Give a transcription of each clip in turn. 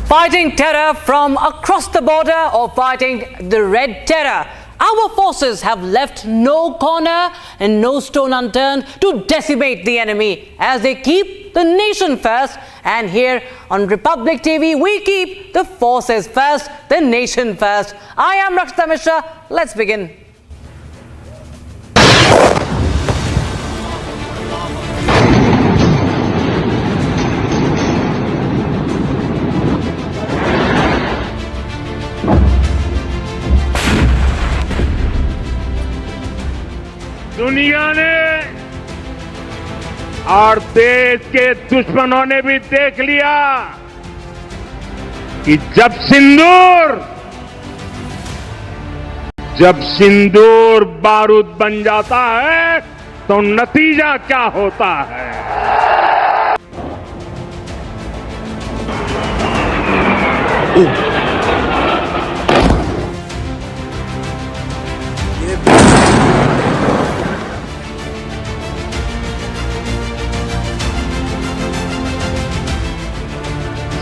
Fighting terror from across the border or fighting the red terror, our forces have left no corner and no stone unturned to decimate the enemy as they keep the nation first. And here on Republic TV, we keep the forces first, the nation first. I am Amit Shah. Let's begin. दुनिया ने और देश के दुश्मनों ने भी देख लिया कि जब सिंदूर बारूद बन जाता है तो नतीजा क्या होता है।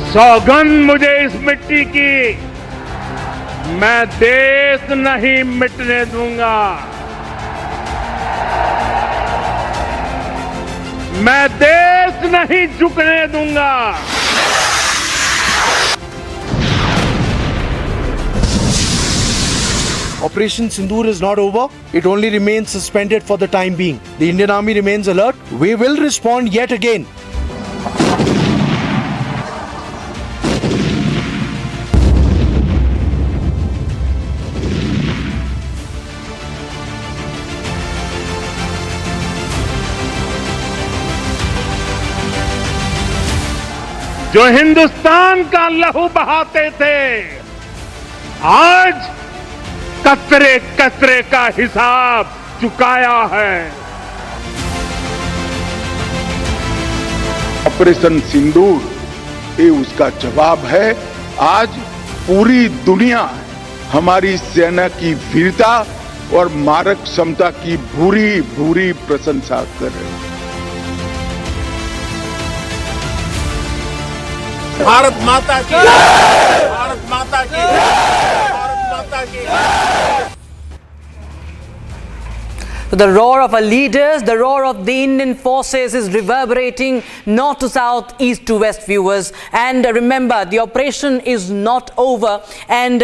सौगंध मुझे इस मिट्टी की, मैं देश नहीं मिटने दूंगा, मैं देश नहीं झुकने दूंगा। Operation Sindoor is not over. It only remains suspended for the time being. The Indian Army remains alert. We will respond yet again. जो हिंदुस्तान का लहू बहाते थे, आज कतरे कतरे का हिसाब चुकाया है। ऑपरेशन सिंदूर ये उसका जवाब है। आज पूरी दुनिया हमारी सेना की वीरता और मारक क्षमता की भूरी भूरी प्रशंसा कर रही है। भारत माता की, भारत माता की, भारत माता की। The roar of our leaders, the roar of the Indian forces is reverberating north to south, east to west, viewers. And remember, the operation is not over. And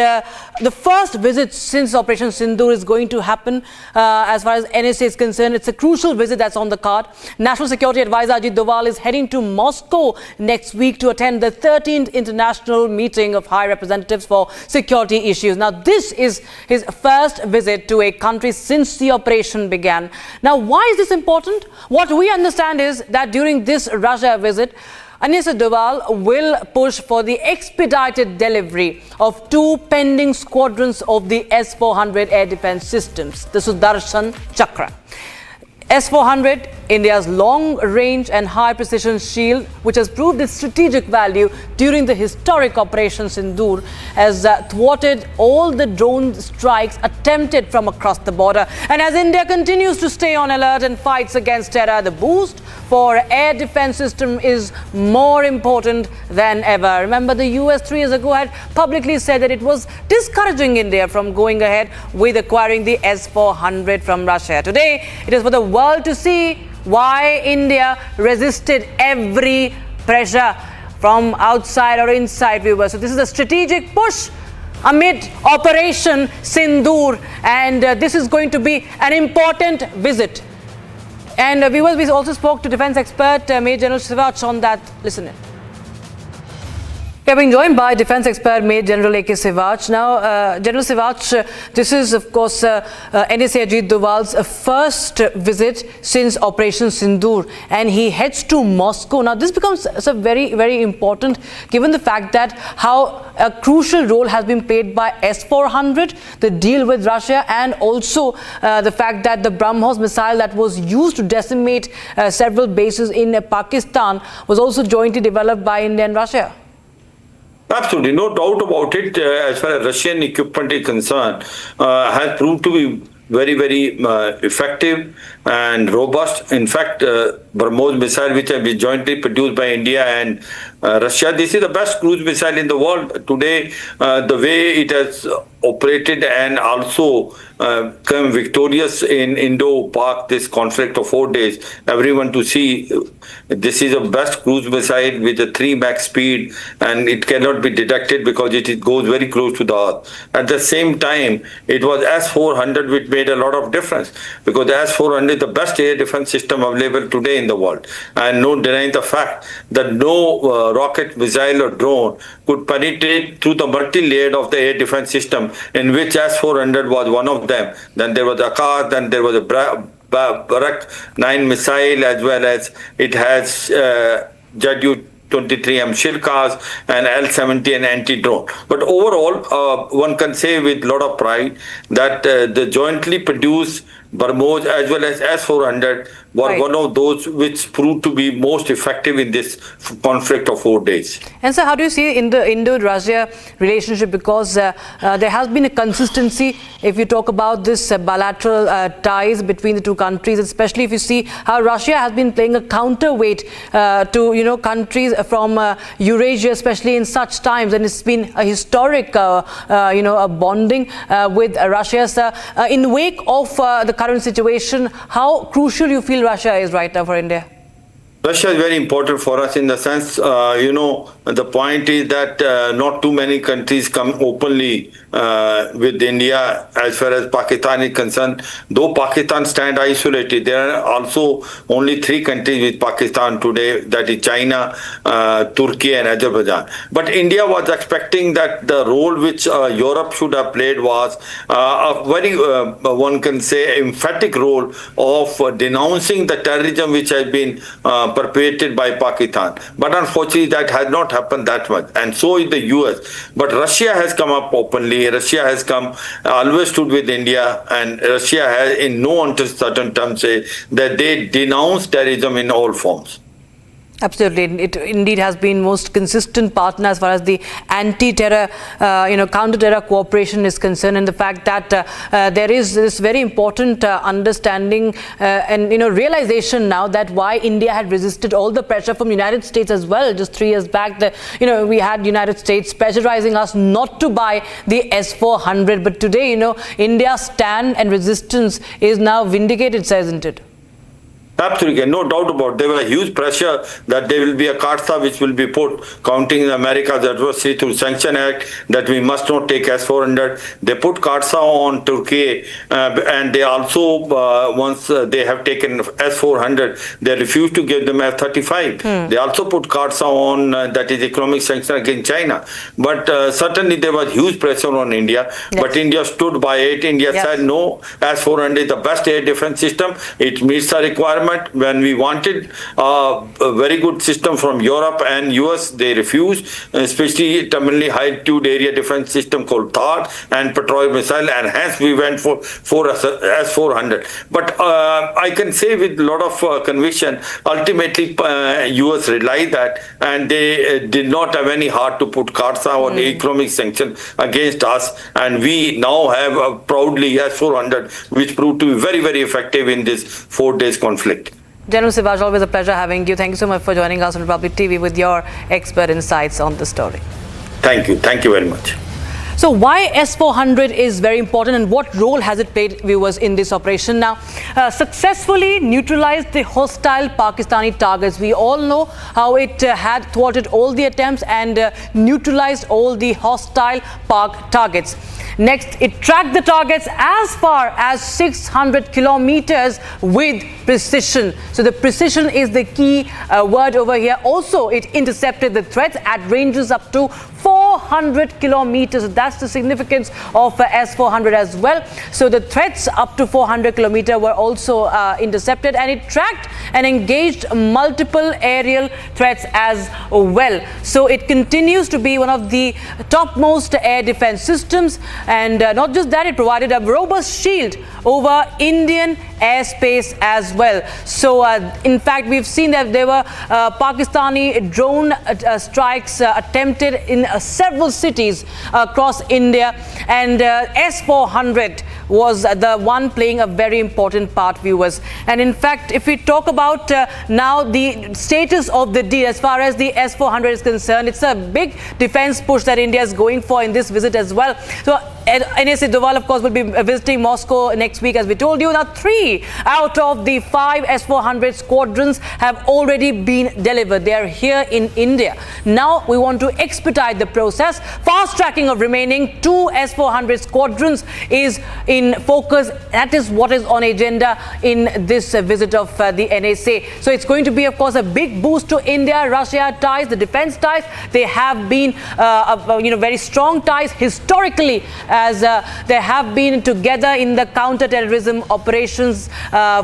the first visit since Operation Sindoor is going to happen as far as NSA is concerned. It's a crucial visit that's on the card. National Security Advisor Ajit Doval is heading to Moscow next week to attend the 13th International Meeting of High Representatives for Security Issues. Now, this is his first visit to a country since the operation began. Now, why is this important? What we understand is that during this Russia visit, Ajit Doval will push for the expedited delivery of 2 pending squadrons of the S-400 air defense systems, the Sudarshan Chakra. S-400, India's long-range and high-precision shield, which has proved its strategic value during the historic Operation Sindoor, has thwarted all the drone strikes attempted from across the border. And as India continues to stay on alert and fights against terror, the boost for air defense system is more important than ever. Remember, the US 3 years ago had publicly said that it was discouraging India from going ahead with acquiring the S-400 from Russia. Today, it is for the world to see why India resisted every pressure from outside or inside, viewers. So this is a strategic push amid Operation Sindoor, and this is going to be an important visit. And viewers, we also spoke to defense expert Major General Sivach on that. Listen in. We are being joined by Defence Expert Major General A.K. Sivach. Now, General Sivach, this is of course NSA Ajit Doval's first visit since Operation Sindoor, and he heads to Moscow. Now, this becomes very, very important given the fact that how a crucial role has been played by S-400, the deal with Russia, and also the fact that the BrahMos missile that was used to decimate several bases in Pakistan was also jointly developed by India and Russia. Absolutely, no doubt about it. As far as Russian equipment is concerned, has proved to be very, very effective. and robust. In fact, BrahMos missile, which have been jointly produced by India and Russia, this is the best cruise missile in the world. Today, the way it has operated and also come victorious in Indo-Pak, this conflict of 4 days, everyone to see this is the best cruise missile with a 3 Mach speed, and it cannot be detected because it goes very close to the earth. At the same time, it was S-400 which made a lot of difference, because the S-400 is the best air defense system available today in the world, and no denying the fact that no rocket, missile or drone could penetrate through the multi-layered of the air defense system, in which S-400 was one of them. Then there was Akash, then there was a Barak 9 missile, as well as it has Ju-23M Shirkas and L-70 and anti-drone. But overall, one can say with a lot of pride that the jointly produced BrahMos as well as S-400 were one of those which proved to be most effective in this conflict of 4 days. And so how do you see in the Indo-Russia relationship? Because there has been a consistency if you talk about this bilateral ties between the two countries, especially if you see how Russia has been playing a counterweight to countries from Eurasia, especially in such times, and it's been a historic a bonding with Russia. So, in wake of the current situation, how crucial you feel Russia is right now for India? Russia is very important for us in the sense, the point is that not too many countries come openly with India as far as Pakistan is concerned. Though Pakistan stand isolated, there are also only 3 countries with Pakistan today, that is China, Turkey and Azerbaijan. But India was expecting that the role which Europe should have played was a very, one can say, emphatic role of denouncing the terrorism which has been perpetrated by Pakistan. But unfortunately, that has not happened that much. And so is the US. But Russia has come up openly. Russia has come, always stood with India. And Russia has, in no uncertain terms, said that they denounce terrorism in all forms. Absolutely. It indeed has been most consistent partner as far as the anti-terror, counter-terror cooperation is concerned, and the fact that there is this very important understanding and realization now that why India had resisted all the pressure from United States as well. Just 3 years back, we had United States pressurizing us not to buy the S-400, but today, India's stand and resistance is now vindicated, isn't it? Absolutely, no doubt about it. There was huge pressure that there will be a Karsa which will be put, counting America's adversary through Sanction Act, that we must not take S-400. They put Karsa on Turkey, and they also, once they have taken S-400, they refused to give them F-35. They also put Karsa on, that is economic sanction against China. But certainly there was huge pressure on India, but India stood by it. India said, no, S-400 is the best air defense system. It meets the requirement. When we wanted a very good system from Europe and US, they refused, especially terminally high-altitude area defense system called THAAD and Patriot missile, and hence we went for S-400. But I can say with a lot of conviction, ultimately US realized that, and they did not have any heart to put Karsa or the economic sanction against us, and we now have proudly S-400, which proved to be very, very effective in this 4 days conflict. General Sivaj, always a pleasure having you. Thank you so much for joining us on Republic TV with your expert insights on the story. Thank you. Thank you very much. So why S-400 is very important, and what role has it played, viewers, in this operation? Now, successfully neutralized the hostile Pakistani targets. We all know how it had thwarted all the attempts and neutralized all the hostile Pak targets. Next, it tracked the targets as far as 600 kilometers with precision. So the precision is the key word over here. Also, it intercepted the threats at ranges up to 400 kilometers. That's the significance of S-400 as well. So the threats up to 400 kilometers were also intercepted, and it tracked and engaged multiple aerial threats as well. So it continues to be one of the topmost air defense systems, and not just that, it provided a robust shield over Indian airspace as well. So in fact, we've seen that there were Pakistani drone strikes attempted in several cities across India, and S-400 was the one playing a very important part, viewers. And in fact, if we talk about now the status of the deal as far as the S-400 is concerned, it's a big defense push that India is going for in this visit as well. So NSA Doval, of course, will be visiting Moscow next week, as we told you. Now, 3 out of the 5 S-400 squadrons have already been delivered. They are here in India. Now, we want to expedite the process. Fast-tracking of remaining 2 S-400 squadrons is in focus. That is what is on agenda in this visit of the NSA. So, it's going to be, of course, a big boost to India-Russia ties, the defense ties. They have been, very strong ties historically, as they have been together in the counter-terrorism operations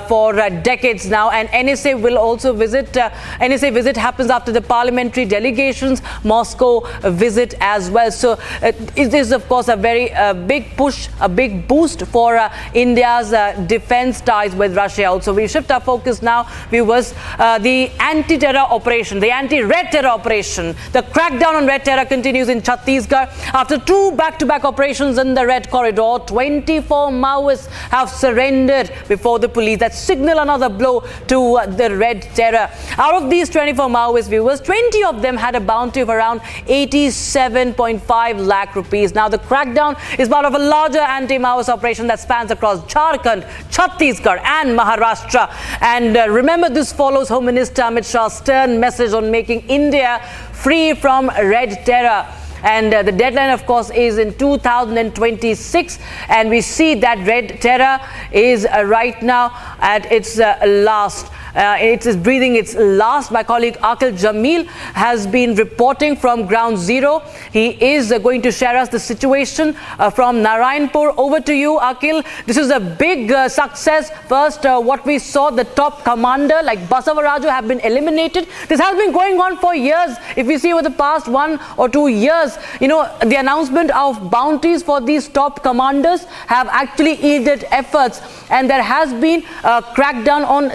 for decades now. And NSA will also visit. NSA visit happens after the parliamentary delegation's Moscow visit as well. So it is, of course, a very big push, a big boost for India's defense ties with Russia. Also, we shift our focus now, viewers. The anti-terror operation, the anti-red terror operation, the crackdown on red terror continues in Chhattisgarh. After 2 back-to-back operations in the Red Corridor, 24 Maoists have surrendered before the police. That signal another blow to the Red Terror. Out of these 24 Maoist, viewers, 20 of them had a bounty of around 87.5 lakh rupees. Now, the crackdown is part of a larger anti-Maoist operation that spans across Jharkhand, Chhattisgarh and Maharashtra. And remember, this follows Home Minister Amit Shah's stern message on making India free from Red Terror. And the deadline, of course, is in 2026. And we see that Red Terror is right now at its last. It is breathing its last. My colleague Akil Jamil has been reporting from ground zero. He is going to share us the situation from Narayanpur. Over to you, Akil. This is a big success. First, what we saw, the top commander like Basavaraju have been eliminated. This has been going on for years. If we see over the past 1 or 2 years, the announcement of bounties for these top commanders have actually yielded efforts. And there has been a crackdown on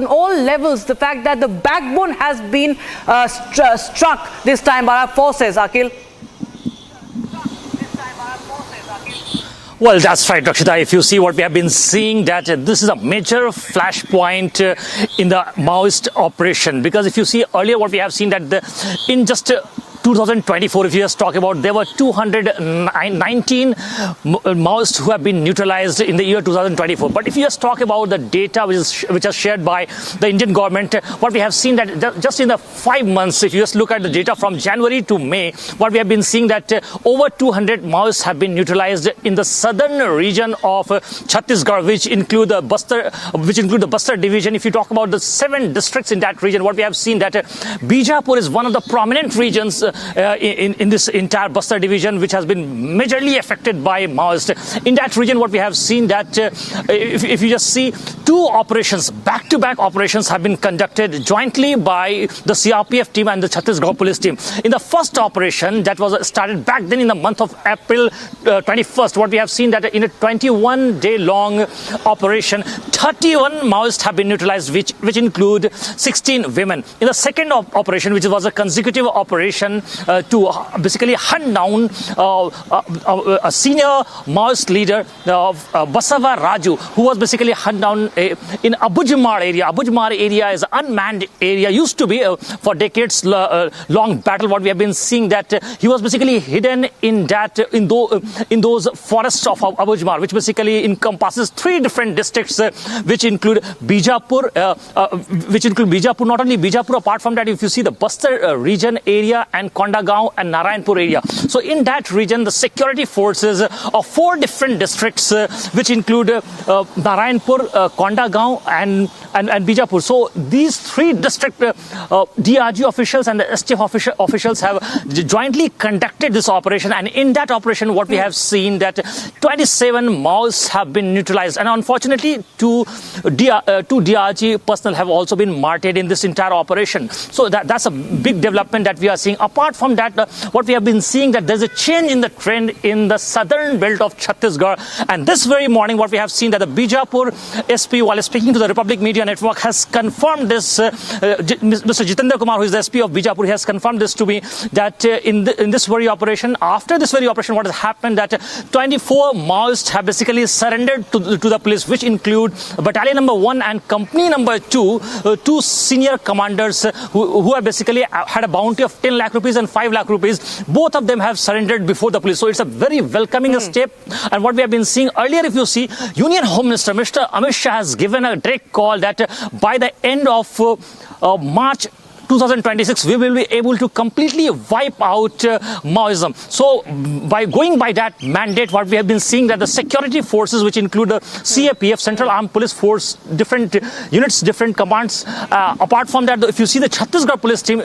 all levels. The fact that the backbone has been struck this time by our forces, Akil. Well, that's right, Rakshita. If you see what we have been seeing, that this is a major flashpoint in the Maoist operation. Because if you see earlier what we have seen, that in just 2024, if you just talk about, there were 219 Maoists who have been neutralized in the year 2024. But if you just talk about the data which is shared by the Indian government, what we have seen that just in the 5 months, if you just look at the data from January to May, what we have been seeing that over 200 Maoists have been neutralized in the southern region of Chhattisgarh, which include the Bastar division. If you talk about the 7 districts in that region, what we have seen that Bijapur is one of the prominent regions in this entire Bastar division, which has been majorly affected by Maoists. In that region, what we have seen that if you just see 2 operations, back-to-back operations have been conducted jointly by the CRPF team and the Chhattisgarh police team. In the first operation that was started back then in the month of April 21st, what we have seen that in a 21-day-long operation, 31 Maoists have been neutralized, which include 16 women. In the second operation, which was a consecutive operation to basically hunt down a senior Maoist leader, Basavaraju, who was basically hunt down in Abujamar area. Abujamar area is an unmanned area, used to be for decades long battle. What we have been seeing that he was basically hidden in those forests of Abujamar, which basically encompasses 3 different districts, which include Bijapur. Not only Bijapur, apart from that, if you see the Bastar region area and Kondagaon and Narayanpur area. So in that region, the security forces of 4 different districts, which include Narayanpur, Kondagaon and Bijapur. So these three district DRG officials and the STF officials have jointly conducted this operation, and in that operation what we have seen that 27 Maoists have been neutralized, and unfortunately two DRG personnel have also been martyred in this entire operation. So that's a big development that we are seeing. Apart from that, what we have been seeing that there's a change in the trend in the southern belt of Chhattisgarh, and this very morning what we have seen that the Bijapur SP, while speaking to the Republic Media Network, has confirmed this. Mr. Jitendra Kumar, who is the SP of Bijapur, he has confirmed this to me that in this very operation, after this very operation, what has happened that 24 Maoists have basically surrendered to the police, which include Battalion number 1 and Company number 2, two senior commanders who have basically had a bounty of 10 lakh rupees and 5 lakh rupees. Both of them have surrendered before the police. So it's a very welcoming step. And what we have been seeing earlier, if you see, Union Home Minister Mr. Amit Shah has given a direct call that by the end of March 2026, we will be able to completely wipe out Maoism. So by going by that mandate, what we have been seeing that the security forces, which include the CAPF, Central Armed Police Force, different units, different commands. Apart from that, if you see the Chhattisgarh police team,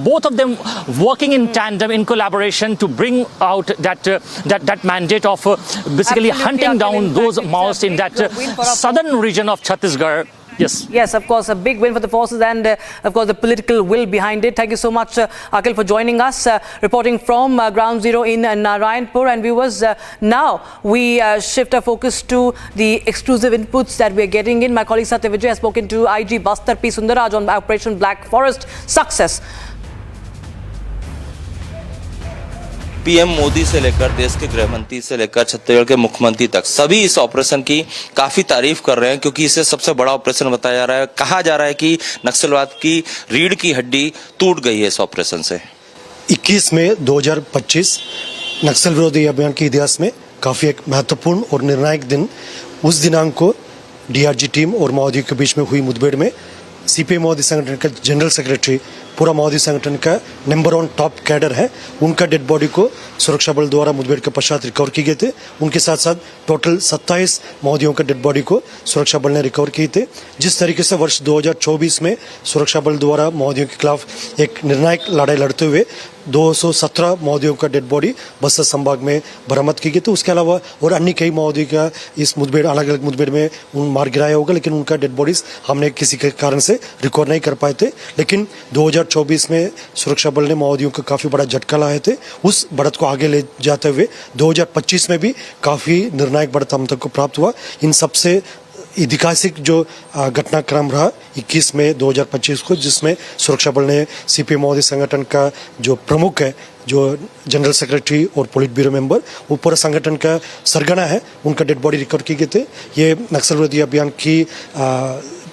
both of them working in tandem, in collaboration to bring out that mandate of basically hunting down those Maoists in that southern region of Chhattisgarh. Yes, of course, a big win for the forces, and of course the political will behind it. Thank you so much, Akhil, for joining us, reporting from Ground Zero in Narayanpur. And viewers, now we shift our focus to the exclusive inputs that we are getting in. My colleague Satya Vijay has spoken to IG Bastar P. Sundaraj on Operation Black Forest success. PM Modi से लेकर देश के गृह मंत्री से लेकर छत्तीसगढ़ के मुख्यमंत्री तक सभी इस ऑपरेशन की काफी तारीफ कर रहे हैं, क्योंकि इसे सबसे बड़ा ऑपरेशन बताया जा रहा है। कहा जा रहा है कि नक्सलवाद की रीढ़ की हड्डी टूट गई है इस ऑपरेशन से। 21 मई 2025 नक्सल विरोधी अभियान के इतिहास में काफी एक महत्वपूर्ण और निर्णायक दिन। उस दिनांक को डीआरजी टीम और माओवादियों के बीच में हुई मुठभेड़ में सीपीएम माओवादी संगठन का जनरल सेक्रेटरी, पूरा माओवादी संगठन का नंबर 1 टॉप कैडर है, उनका डेड बॉडी को सुरक्षा बल द्वारा मुठभेड़ के पश्चात रिकवर किए गए थे। उनके साथ साथ टोटल 27 माओवादियों का डेड बॉडी को सुरक्षा बल ने रिकवर किए थे। जिस तरीके से वर्ष 2024 में सुरक्षा बल द्वारा माओवादियों के खिलाफ एक निर्णायक लड़ाई लड़ते हुए 217 माओवादियों का डेड बॉडी बस्तर संभाग में बरामद की गई, तो उसके अलावा और अन्य कई माओवादी का इस मुठभेड़, अलग अलग मुठभेड़ में उन मार गिराया होगा, लेकिन उनका डेड बॉडीज हमने किसी के कारण से रिकवर नहीं कर पाए थे। लेकिन 2024 में सुरक्षा बल ने माओवादियों को काफी बड़ा झटका लाए थे। उस बढ़त को आगे ले जाते हुए 2025 में भी काफी निर्णायक बढ़त हम तक को प्राप्त हुआ। इन सबसे ऐतिहासिक जो घटनाक्रम रहा 21 मई 2025 को, जिसमें सुरक्षा बल ने सीपीएम माओवादी संगठन का जो प्रमुख है, जो जनरल सेक्रेटरी और पोलिट ब्यूरो मेंबर, वो पूरा संगठन का सरगना है, उनका डेड बॉडी रिकवर किए गए थे। ये नक्सल विरोधी अभियान की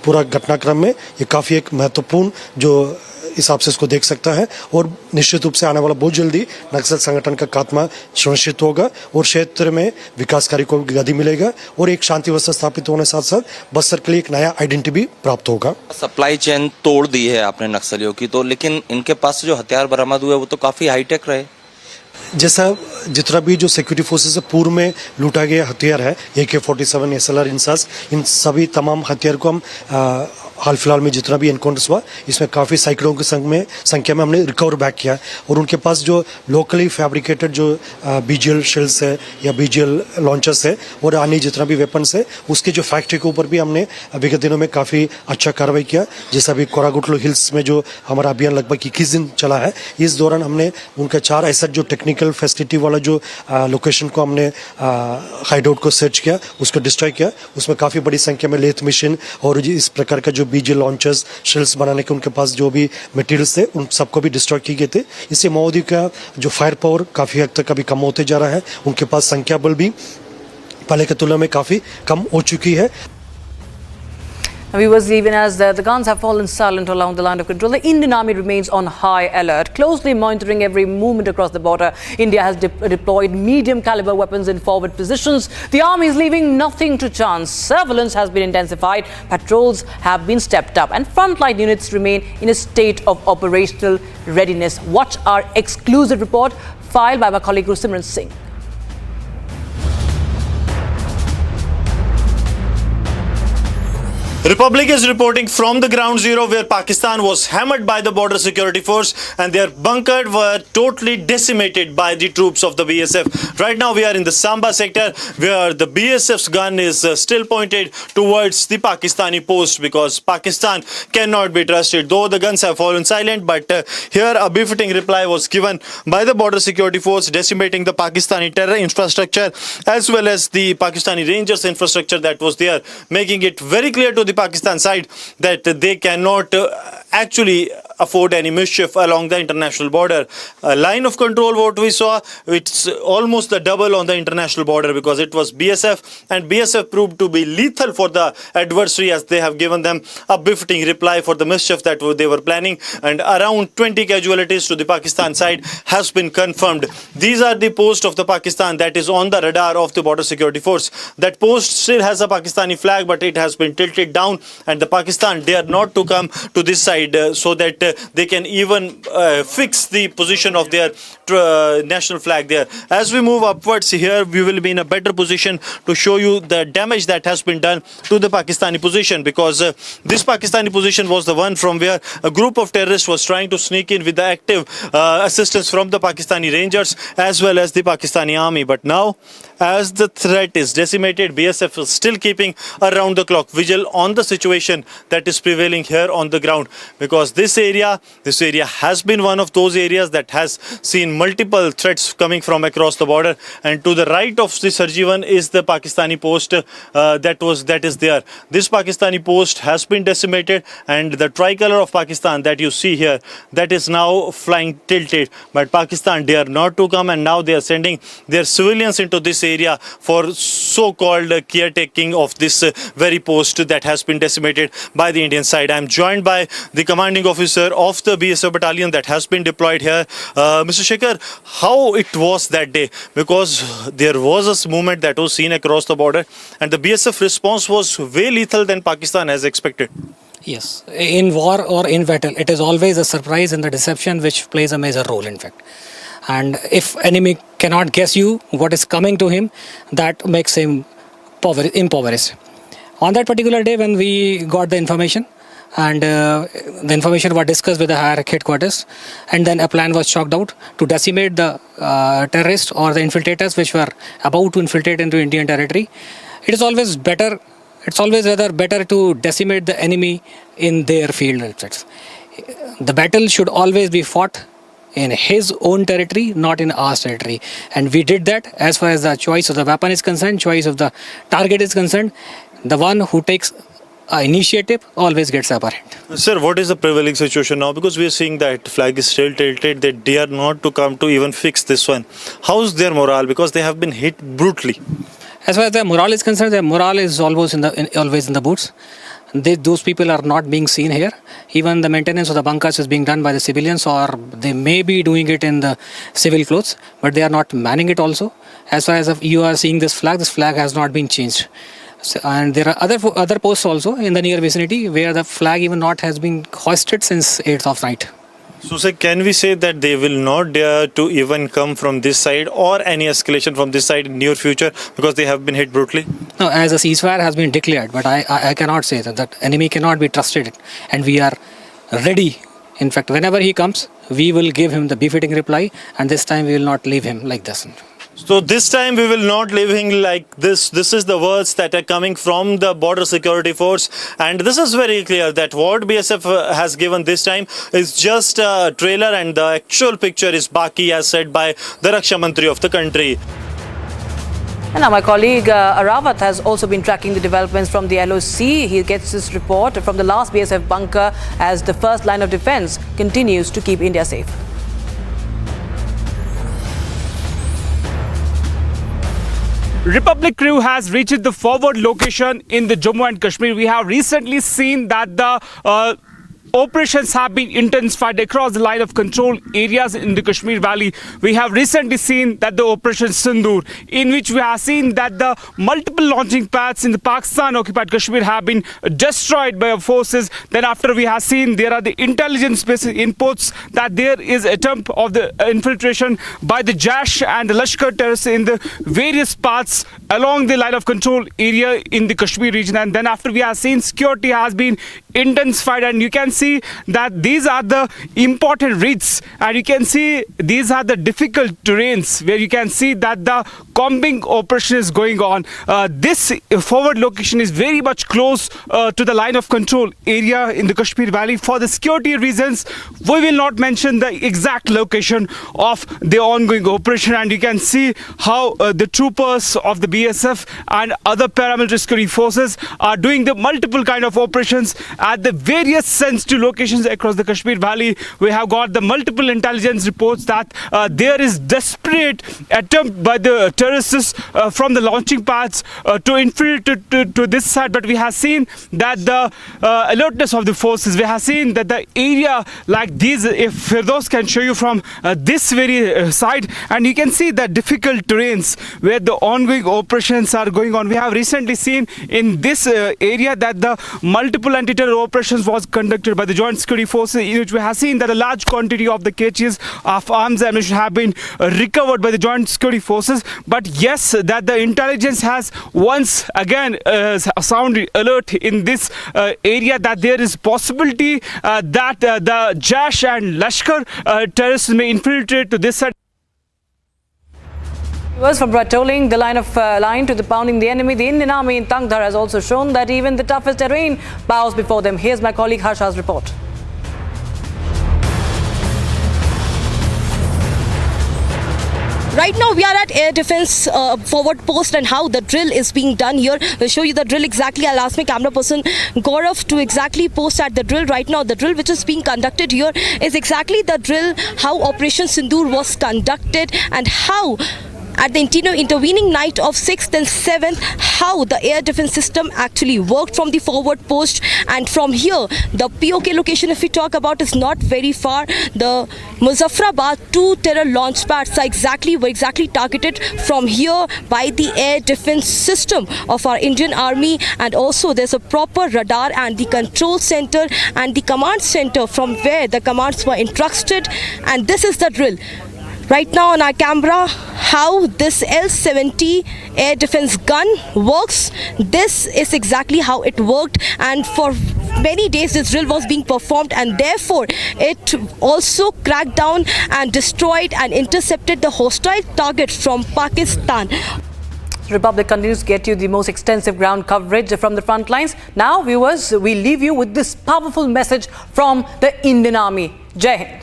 पूरा घटनाक्रम में ये काफी एक महत्वपूर्ण जो हिसाब से इसको देख सकता है, और निश्चित रूप से आने वाला बहुत जल्दी नक्सल संगठन का खात्मा सुनिश्चित होगा और क्षेत्र में विकास कार्य को गति मिलेगा और एक शांति व्यवस्था स्थापित होने साथ साथ बस्तर के लिए एक नया आइडेंटिटी भी प्राप्त होगा। सप्लाई चेन तोड़ दी है आपने नक्सलियों की, तो लेकिन इनके पास से जो हथियार बरामद हुए वो तो काफी हाईटेक रहे। जैसा जितना भी जो सिक्योरिटी फोर्सेस से पूर्व में लूटा गया हथियार है, AK-47, SLR, इंसास, इन सभी तमाम हथियार को हम हाल फिलहाल में जितना भी एनकाउंटर्स हुआ, इसमें काफ़ी सैकड़ों की संख्या में हमने रिकवर बैक किया। और उनके पास जो लोकली फैब्रिकेटेड जो BGL शेल्स है या BGL लॉन्चर्स है और अन्य जितना भी वेपन्स है, उसके जो फैक्ट्री के ऊपर भी हमने विगत दिनों में काफ़ी अच्छा कार्रवाई किया। जैसा भी कोरागुटलो हिल्स में जो हमारा अभियान लगभग 21 दिन चला है, इस दौरान हमने उनका 4 ऐसा जो टेक्निकल फैसिलिटी वाला जो लोकेशन को हमने हाइडआउट को सर्च किया, उसको डिस्ट्रॉय किया। उसमें काफ़ी बड़ी संख्या में लेथ मशीन और इस प्रकार का जो BGL लॉन्चर्स, शेल्स बनाने के उनके पास जो भी मटेरियल्स थे, उन सबको भी डिस्ट्रॉय किए गए थे। इससे माओवादी का जो फायर पावर काफ़ी हद तक अभी कम होते जा रहा है। उनके पास संख्या बल भी पहले की तुलना में काफ़ी कम हो चुकी है। Viewers, even as the guns have fallen silent along the line of control, the Indian Army remains on high alert, closely monitoring every movement across the border. India has deployed medium-caliber weapons in forward positions. The Army is leaving nothing to chance. Surveillance has been intensified, patrols have been stepped up, and frontline units remain in a state of operational readiness. Watch our exclusive report filed by my colleague Simran Singh. Republic is reporting from the ground zero where Pakistan was hammered by the border security force and their bunkers were totally decimated by the troops of the BSF. Right now we are in the Samba sector where the BSF's gun is still pointed towards the Pakistani post because Pakistan cannot be trusted. Though the guns have fallen silent, but here a befitting reply was given by the border security force decimating the Pakistani terror infrastructure as well as the Pakistani Rangers infrastructure that was there, making it very clear to the Pakistan side that they cannot actually afford any mischief along the international border. A line of control, what we saw, it's almost the double on the international border because it was BSF and BSF proved to be lethal for the adversary as they have given them a befitting reply for the mischief that they were planning, and around 20 casualties to the Pakistan side has been confirmed. These are the post of the Pakistan that is on the radar of the border security force. That post still has a Pakistani flag but it has been tilted down and the Pakistan dare not to come to this side so that they can even fix the position of their national flag there. As we move upwards here, we will be in a better position to show you the damage that has been done to the Pakistani position because this Pakistani position was the one from where a group of terrorists was trying to sneak in with the active assistance from the Pakistani Rangers as well as the Pakistani army. But now, as the threat is decimated, BSF is still keeping around the clock vigil on the situation that is prevailing here on the ground because this area has been one of those areas that has seen multiple threats coming from across the border, and to the right of the Sarjivan is the Pakistani post that is there. This Pakistani post has been decimated and the tricolor of Pakistan that you see here, that is now flying tilted, but Pakistan dare not to come and now they are sending their civilians into this area for so-called caretaking of this very post that has been decimated by the Indian side. I am joined by the commanding officer of the BSF battalion that has been deployed here. Mr. Shekhar, how it was that day? Because there was a movement that was seen across the border and the BSF response was way lethal than Pakistan has expected. Yes, in war or in battle, it is always a surprise and the deception which plays a major role in fact. And if enemy cannot guess you what is coming to him, that makes him impoverished. On that particular day when we got the information and the information was discussed with the higher headquarters and then a plan was chalked out to decimate the terrorists or the infiltrators which were about to infiltrate into Indian territory, it is always better. It's always rather better to decimate the enemy in their field. The battle should always be fought in his own territory, not in our territory. And we did that as far as the choice of the weapon is concerned, choice of the target is concerned. The one who takes initiative always gets upper hand. Sir, what is the prevailing situation now? Because we are seeing that flag is still tilted. They dare not to come to even fix this one. How's their morale? Because they have been hit brutally. As far as their morale is concerned, their morale is always in the boots. Those people are not being seen here. Even the maintenance of the bunkers is being done by the civilians, or they may be doing it in the civil clothes, but they are not manning it also. As far as you are seeing this flag has not been changed. So, and there are other posts also in the near vicinity where the flag even not has been hoisted since 8th of night. So, sir, can we say that they will not dare to even come from this side or any escalation from this side in near future because they have been hit brutally? No, as a ceasefire has been declared, but I cannot say that enemy cannot be trusted and we are ready. In fact, whenever he comes, we will give him the befitting reply and this time we will not leave him like this. So this time we will not leave him like this. This is the words that are coming from the border security force, and this is very clear that what BSF has given this time is just a trailer and the actual picture is baki, as said by the Raksha Mantri of the country. And now my colleague Arawat has also been tracking the developments from the LOC. He gets this report from the last BSF bunker as the first line of defense continues to keep India safe. Republic crew has reached the forward location in the Jammu and Kashmir. We have recently seen that the operations have been intensified across the line of control areas in the Kashmir Valley. We have recently seen that the Operation Sindoor, in which we have seen that the multiple launching pads in the Pakistan-occupied Kashmir have been destroyed by our forces. Then after we have seen there are the intelligence-based inputs that there is attempt of the infiltration by the Jaish and the Lashkar terrorists in the various parts along the line of control area in the Kashmir region. And then after we have seen security has been intensified, and you can see that these are the important routes, and you can see these are the difficult terrains where you can see that the combing operation is going on. This forward location is very much close to the line of control area in the Kashmir Valley. For the security reasons, we will not mention the exact location of the ongoing operation, and you can see how the troopers of the BSF and other paramilitary security forces are doing the multiple kind of operations at the various sensitive locations across the Kashmir Valley. We have got the multiple intelligence reports that there is desperate attempt by the terrorists from the launching pads to infiltrate to this side, but we have seen that the alertness of the forces, we have seen that the area like these, if Firdaus can show you from this very side, and you can see the difficult terrains where the ongoing operations are going on. We have recently seen in this area that the multiple anti-terror operations was conducted by the joint security forces, in which we have seen that a large quantity of the cages of arms and ammunition have been recovered by the joint security forces. But yes, that the intelligence has once again sounded alert in this area that there is possibility that the Jaish and Lashkar terrorists may infiltrate to this side. From patrolling the line to the pounding the enemy, the Indian Army in Tangdhar has also shown that even the toughest terrain bows before them. Here's my colleague Harsha's report. Right now we are at Air Defence forward post, and how the drill is being done here. We'll show you the drill exactly. I'll ask my camera person Gaurav to exactly post at the drill. Right now the drill which is being conducted here is exactly the drill how Operation Sindoor was conducted, and how at the intervening night of 6th and 7th, how the air defense system actually worked from the forward post. And from here, the POK location, if we talk about, is not very far. The Muzaffarabad 2 terror launch pads were exactly targeted from here by the air defense system of our Indian Army. And also there's a proper radar and the control center and the command center from where the commands were entrusted. And this is the drill. Right now on our camera, how this L-70 air defense gun works. This is exactly how it worked, and for many days this drill was being performed, and therefore it also cracked down and destroyed and intercepted the hostile targets from Pakistan. Republic continues to get you the most extensive ground coverage from the front lines. Now, viewers, we leave you with this powerful message from the Indian Army. Jai Hind.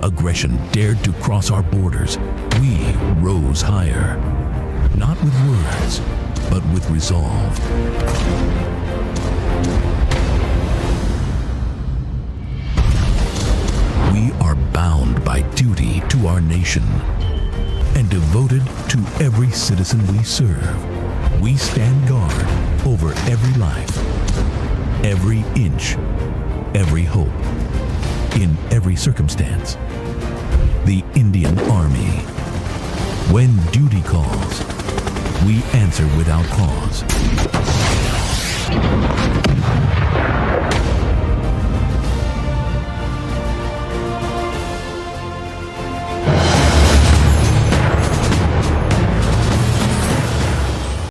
Aggression dared to cross our borders, we rose higher. Not with words, but with resolve. We are bound by duty to our nation and devoted to every citizen we serve. We stand guard over every life, every inch, every hope, in every circumstance. The Indian Army. When duty calls, we answer without pause.